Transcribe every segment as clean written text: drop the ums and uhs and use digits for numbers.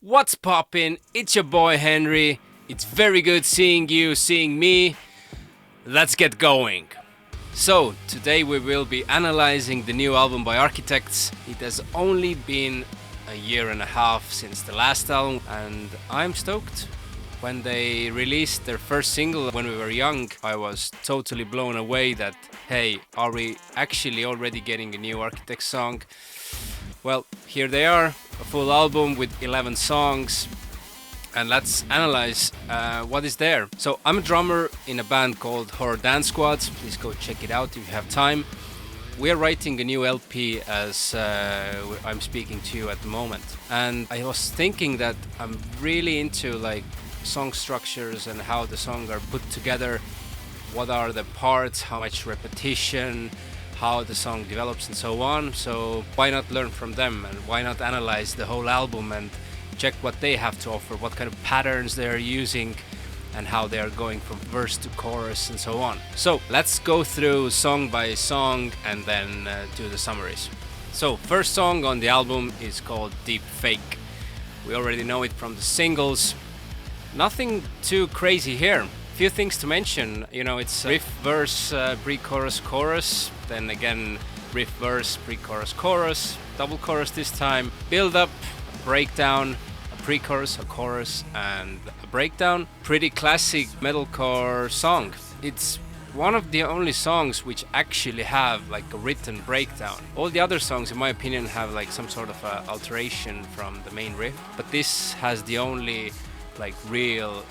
What's poppin'? It's your boy Henry. It's very good seeing you, seeing me. Let's get going. So, today we will be analyzing the new album by Architects. It has only been a year and a half since the last album, and I'm stoked. When they released their first single when we were young, I was totally blown away that, hey, are we actually already getting a new Architects song? Well, here they are, a full album with 11 songs, and let's analyze what is there. So I'm a drummer in a band called HorrorDanceSquad. Please go check it out if you have time. We're writing a new LP as I'm speaking to you at the moment, and I was thinking that I'm really into like song structures and how the songs are put together. What are the parts? How much repetition? How the song develops and so on. So why not learn from them, and why not analyze the whole album and check what they have to offer, what kind of patterns they're using, and how they're going from verse to chorus and so on. So let's go through song by song and then do the summaries. So first song on the album is called Deep Fake. We already know it from the singles. Nothing too crazy here. Few things to mention, it's riff, verse, pre-chorus, chorus, then again riff, verse, pre-chorus, chorus, double chorus this time, build up, breakdown, a pre-chorus, a chorus, and a breakdown. Pretty classic metalcore song. It's one of the only songs which actually have like a written breakdown. All the other songs, in my opinion, have like some sort of alteration from the main riff, but this has the only like real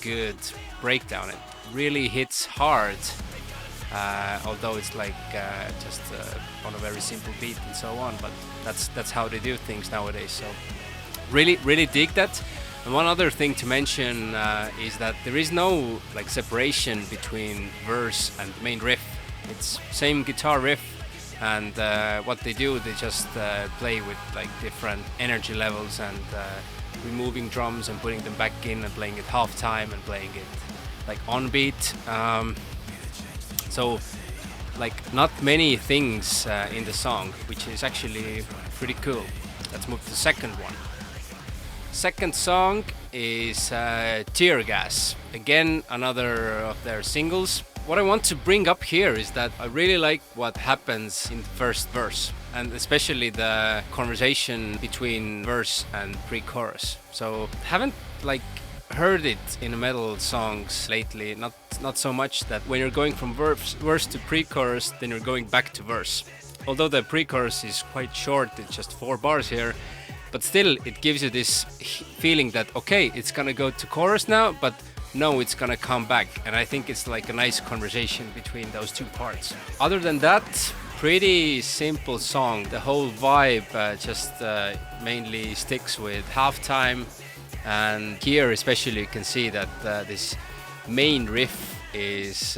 good breakdown. It really hits hard, although it's like just on a very simple beat and so on, but that's how they do things nowadays. So really dig that. And one other thing to mention is that there is no like separation between verse and main riff. It's same guitar riff, and what they do, they just play with like different energy levels and removing drums and putting them back in and playing it half time and playing it like on beat. So like not many things in the song, which is actually pretty cool. Let's move to the second one. Second song is Tear Gas. Again, another of their singles. What I want to bring up here is that I really like what happens in the first verse, and especially the conversation between verse and pre-chorus. So haven't like heard it in metal songs lately, not so much that when you're going from verse to pre-chorus, then you're going back to verse. Although the pre-chorus is quite short, it's just 4 bars here, but still it gives you this feeling that okay, it's gonna go to chorus now, but no, it's gonna come back. And I think it's like a nice conversation between those two parts. Other than that, pretty simple song. The whole vibe just mainly sticks with halftime, and here especially you can see that this main riff is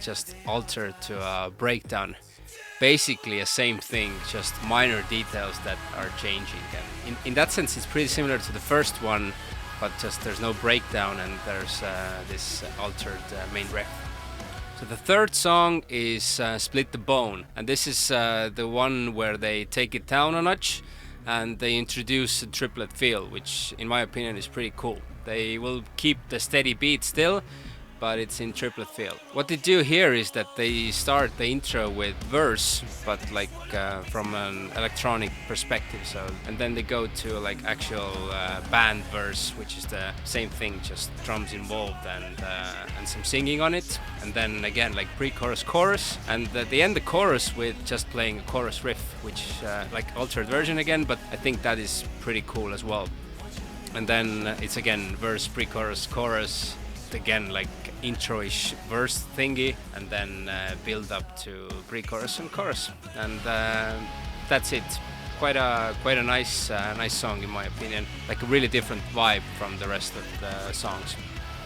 just altered to a breakdown. Basically a same thing, just minor details that are changing. And in that sense it's pretty similar to the first one, but just there's no breakdown and there's this altered main riff. So the third song is Split the Bone, and this is the one where they take it down a notch and they introduce a triplet feel, which in my opinion is pretty cool. They will keep the steady beat still, but it's in triplet feel. What they do here is that they start the intro with verse, but like from an electronic perspective. So, and then they go to like actual band verse, which is the same thing, just drums involved and some singing on it. And then again like pre-chorus, chorus, and they end the chorus with just playing a chorus riff, which like altered version again. But I think that is pretty cool as well. And then it's again verse, pre-chorus, chorus. Again like intro-ish verse thingy, and then build up to pre-chorus and chorus, and that's it. Quite a nice song in my opinion, like a really different vibe from the rest of the songs.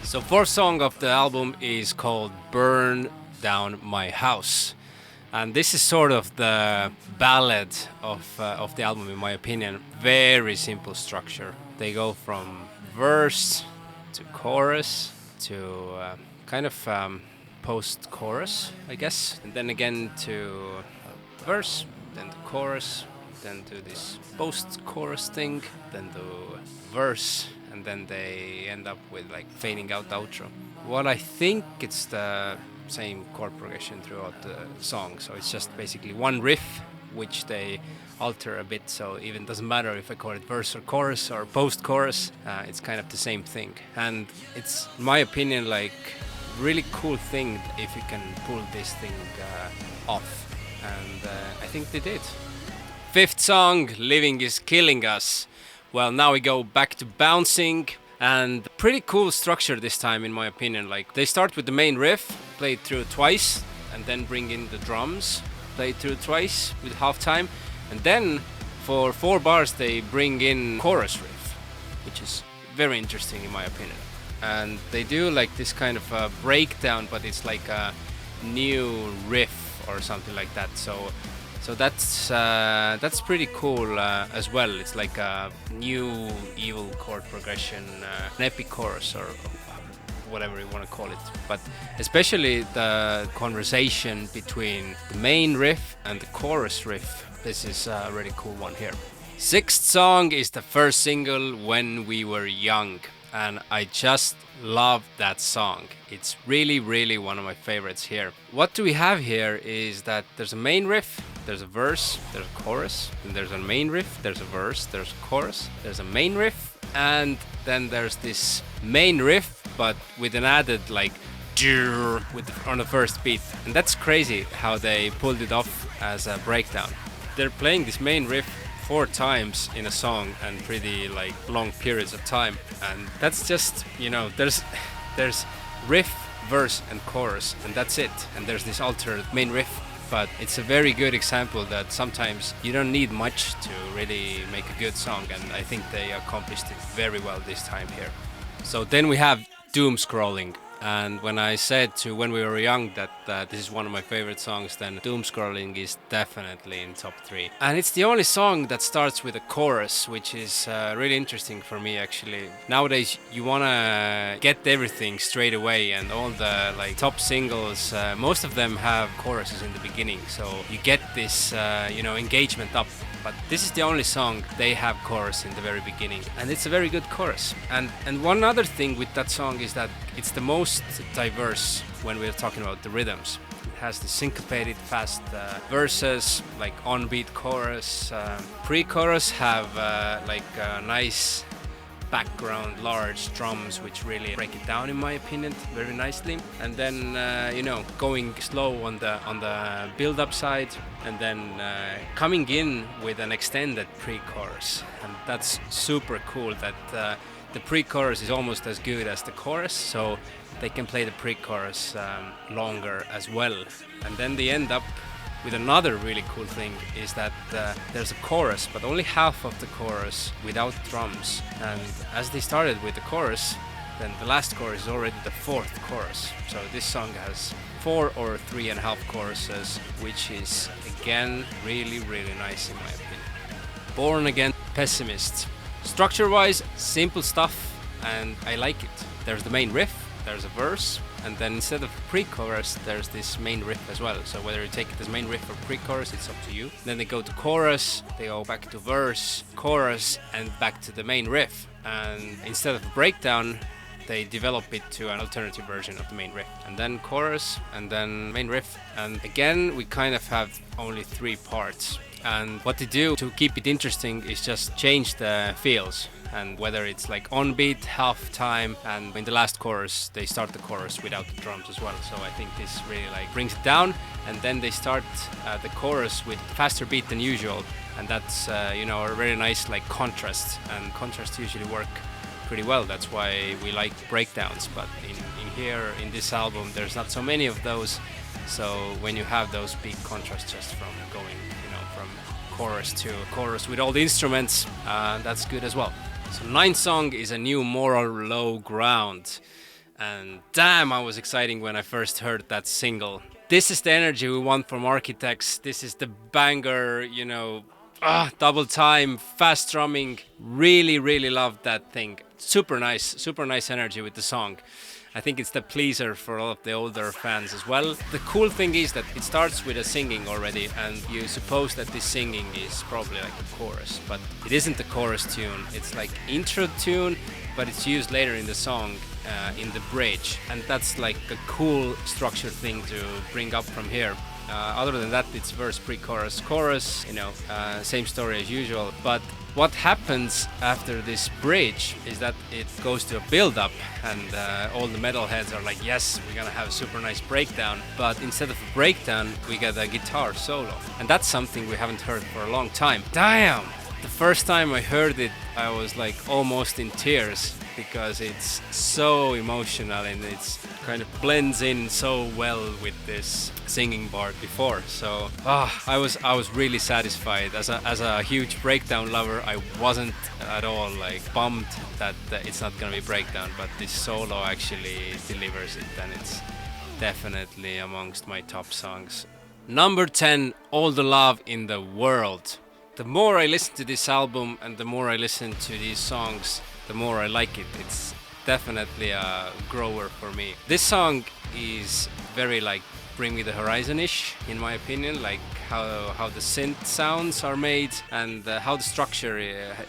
So fourth song of the album is called Burn Down My House, and this is sort of the ballad of the album in my opinion. Very simple structure. They go from verse to chorus to kind of post-chorus, I guess, and then again to verse, then the chorus, then do this post-chorus thing, then do verse, and then they end up with like fading out outro. What I think it's the same chord progression throughout the song, so it's just basically one riff which they alter a bit, so even doesn't matter if I call it verse or chorus or post-chorus, it's kind of the same thing. And it's, in my opinion, like really cool thing if you can pull this thing off, and I think they did. Fifth song, Living is Killing Us. Well, now we go back to bouncing, and pretty cool structure this time in my opinion. Like they start with the main riff, play it through twice, and then bring in the drums, play it through twice with halftime, and then for 4 bars they bring in chorus riff, which is very interesting in my opinion. And they do like this kind of a breakdown, but it's like a new riff or something like that. So that's pretty cool as well. It's like a new evil chord progression, an epic chorus or whatever you want to call it. But especially the conversation between the main riff and the chorus riff, this is a really cool one here. Sixth song is the first single, When We Were Young, and I just love that song. It's really, really one of my favorites here. What do we have here is that there's a main riff, there's a verse, there's a chorus, and there's a main riff, there's a verse, there's a chorus, there's a main riff, and then there's this main riff but with an added like on the first beat. And that's crazy how they pulled it off as a breakdown. They're playing this main riff 4 times in a song and pretty like long periods of time, and that's just, you know, there's riff, verse and chorus, and that's it. And there's this alternate main riff, but it's a very good example that sometimes you don't need much to really make a good song, and I think they accomplished it very well this time here. So then we have doomscrolling. And when I said to When We Were Young that this is one of my favorite songs, then doomscrolling is definitely in top 3. And it's the only song that starts with a chorus, which is really interesting for me actually. Nowadays you wanna get everything straight away, and all the like top singles, most of them have choruses in the beginning, so you get this engagement up. But this is the only song they have chorus in the very beginning, and it's a very good chorus. And one other thing with that song is that it's the most diverse when we're talking about the rhythms. It has the syncopated fast verses, like on-beat chorus. Pre-chorus have like a nice background, large drums, which really break it down in my opinion very nicely. And then going slow on the build-up side, and then coming in with an extended pre-chorus. And that's super cool that the pre-chorus is almost as good as the chorus, so they can play the pre-chorus longer as well. And then they end up with another really cool thing is that there's a chorus, but only half of the chorus without drums. And as they started with the chorus, then the last chorus is already the 4th chorus. So this song has 4 or 3.5 choruses, which is again really, really nice in my opinion. Born Again, Pessimist. Structure-wise, simple stuff, and I like it. There's the main riff, there's a verse, and then instead of pre-chorus, there's this main riff as well. So whether you take it as main riff or pre-chorus, it's up to you. Then they go to chorus, they go back to verse, chorus, and back to the main riff. And instead of a breakdown, they develop it to an alternative version of the main riff. And then chorus, and then main riff. And again, we kind of have only 3 parts. And what they do to keep it interesting is just change the feels, and whether it's like on beat, half time, and in the last chorus they start the chorus without the drums as well. So I think this really like brings it down, and then they start the chorus with faster beat than usual, and that's a very nice like contrast, and contrasts usually work pretty well. That's why we like breakdowns, but in this album there's not so many of those. So when you have those big contrasts just from going from chorus to chorus with all the instruments, that's good as well. So 9th song is A New Moral Low Ground, and damn, I was excited when I first heard that single. This is the energy we want from Architects. This is the banger, double time, fast drumming. Really, really love that thing. Super nice energy with the song. I think it's the pleaser for all of the older fans as well. The cool thing is that it starts with a singing already, and you suppose that this singing is probably like a chorus, but it isn't a chorus tune. It's like intro tune, but it's used later in the song in the bridge, and that's like a cool structured thing to bring up from here. Other than that, it's verse, pre-chorus, chorus, same story as usual. But what happens after this bridge is that it goes to a build-up, and all the metalheads are like, yes, we're gonna have a super nice breakdown. But instead of a breakdown, we get a guitar solo, and that's something we haven't heard for a long time. Damn! The first time I heard it, I was like almost in tears, because it's so emotional and it's kind of blends in so well with this singing part before. So I was really satisfied. As a huge breakdown lover, I wasn't at all like bummed that it's not gonna be breakdown, but this solo actually delivers it, and it's definitely amongst my top songs. Number 10, All the Love in the World. The more I listen to this album and the more I listen to these songs, the more I like it. It's definitely a grower for me. This song is very like Bring Me the Horizon-ish, in my opinion, like how the synth sounds are made and how the structure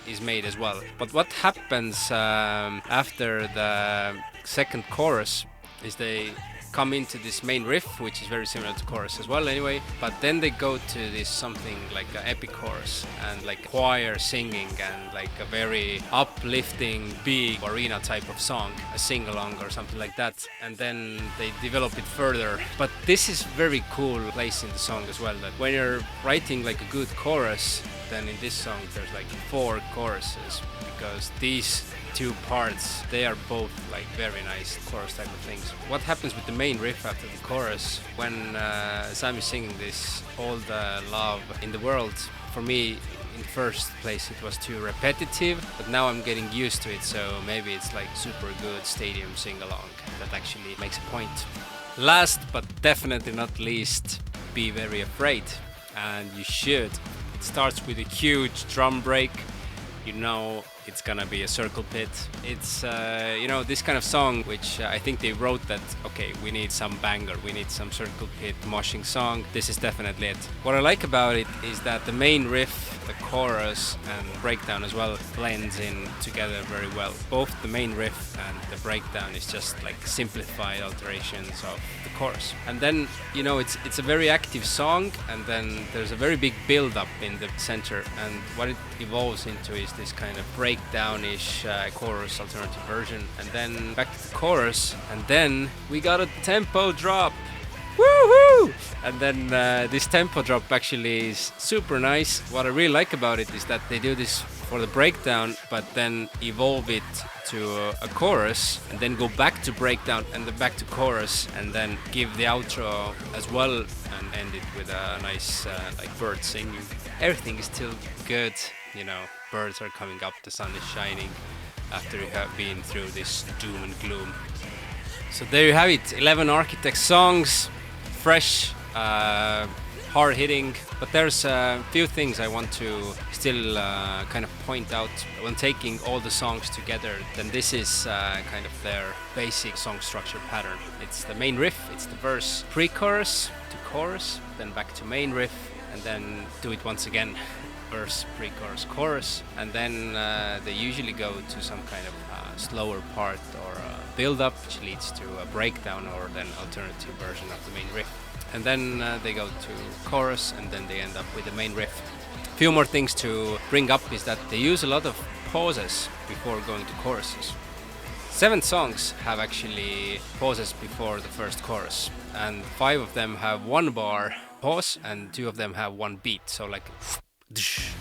is made as well. But what happens after the second chorus is they come into this main riff, which is very similar to chorus as well anyway, but then they go to this something like an epic chorus and like choir singing and like a very uplifting big arena type of song, a sing-along or something like that, and then they develop it further. But this is very cool place in the song as well, that when you're writing like a good chorus, then in this song there's like 4 choruses, because these 2 parts, they are both like very nice chorus type of things. What happens with the main riff after the chorus, when Sam is singing this All the Love in the World, for me in first place it was too repetitive, but now I'm getting used to it, so maybe it's like super good stadium sing-along that actually makes a point. Last but definitely not least, Be Very Afraid, and you should. It starts with a huge drum break. You know it's gonna be a circle pit. It's this kind of song which I think they wrote that, okay, we need some banger, we need some circle pit moshing song. This is definitely it. What I like about it is that the main riff, the chorus and breakdown as well blends in together very well. Both the main riff and the breakdown is just like simplified alterations of the chorus. And then it's a very active song, and then there's a very big build up in the center, and what it evolves into is this kind of breakdown-ish chorus alternative version, and then back to the chorus, and then we got a tempo drop. Woohoo! And then this tempo drop actually is super nice. What I really like about it is that they do this for the breakdown, but then evolve it to a chorus, and then go back to breakdown and then back to chorus, and then give the outro as well, and end it with a nice like bird singing. Everything is still good, birds are coming up, the sun is shining after you have been through this doom and gloom. So there you have it, 11 Architect songs, fresh, hard-hitting, but there's a few things I want to still kind of point out. When taking all the songs together, then this is kind of their basic song structure pattern. It's the main riff, it's the verse, pre-chorus to chorus, then back to main riff, and then do it once again. Verse, pre-chorus, chorus, and then they usually go to some kind of slower part or build-up, which leads to a breakdown or then alternative version of the main riff. And then they go to chorus, and then they end up with the main riff. A few more things to bring up is that they use a lot of pauses before going to choruses. 7 songs have actually pauses before the first chorus, and 5 of them have 1 bar pause, and 2 of them have 1 beat, so like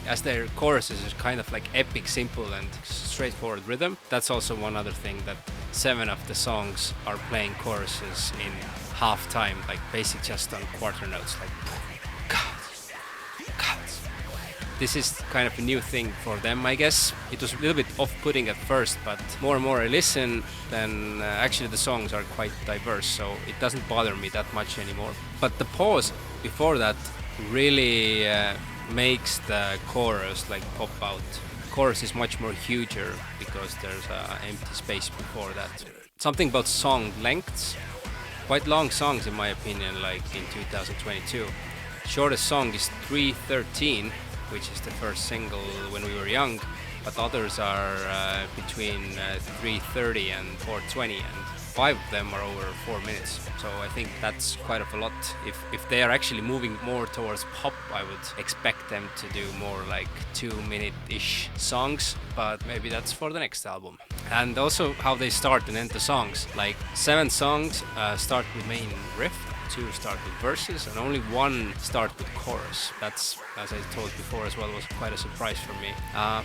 as their choruses is kind of like epic, simple and straightforward rhythm. That's also one other thing, that 7 of the songs are playing choruses in half time, like basic just on quarter notes, like God. This is kind of a new thing for them, I guess. It was a little bit off-putting at first, but more and more I listen, then actually the songs are quite diverse, so it doesn't bother me that much anymore. But the pause before that really makes the chorus like pop out. chorus is much more huger because there's an empty space before that. Something about song lengths. Quite long songs in my opinion, like in 2022. Shortest song is 3:13, which is the first single when we were young, but others are between 3:30 and 4:20, and 5 of them are over 4 minutes. So I think that's quite a lot. If they are actually moving more towards pop, I would expect them to do more like 2-minute-ish songs, but maybe that's for the next album. And also how they start and end the songs. Like 7 songs start with main riff, 2 start with verses, and only 1 start with chorus. That's, as I told before as well, was quite a surprise for me.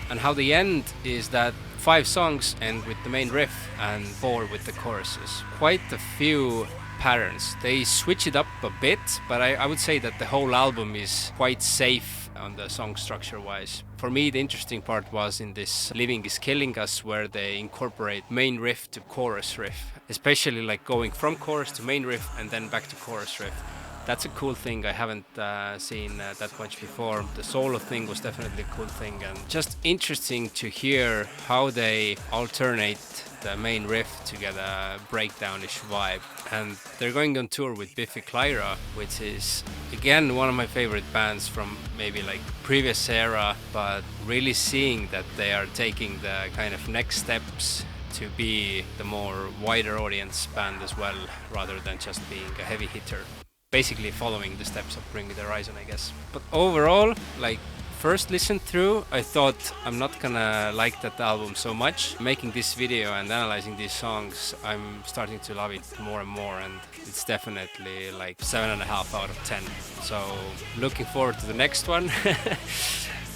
And how they end is that 5 songs end with the main riff and 4 with the choruses. Quite a few patterns. They switch it up a bit, but I would say that the whole album is quite safe on the song structure wise. For me, the interesting part was in this Living is Killing Us, where they incorporate main riff to chorus riff, especially like going from chorus to main riff and then back to chorus riff. That's a cool thing. I haven't seen that much before. The solo thing was definitely a cool thing, and just interesting to hear how they alternate the main riff to get a breakdown-ish vibe. And they're going on tour with Biffy Clyro, which is again one of my favorite bands from maybe like previous era, but really seeing that they are taking the kind of next steps to be the more wider audience band as well, rather than just being a heavy hitter. Basically following the steps of Bring Me the Horizon, I guess. But overall, like first listen through, I thought I'm not gonna like that album so much. Making this video and analyzing these songs, I'm starting to love it more and more, and it's definitely like 7.5 out of 10. So looking forward to the next one.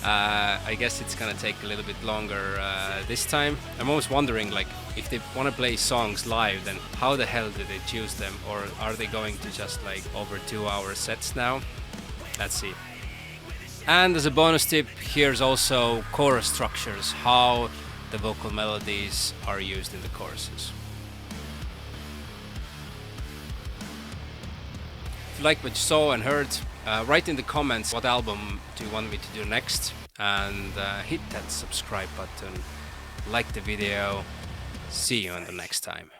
I guess it's gonna take a little bit longer this time. I'm always wondering, like, if they want to play songs live, then how the hell do they choose them? Or are they going to just like over 2-hour sets now? Let's see. And as a bonus tip, here's also chorus structures, how the vocal melodies are used in the choruses. If you like what you saw and heard, write in the comments what album do you want me to do next, and hit that subscribe button, like the video. See you on the next time.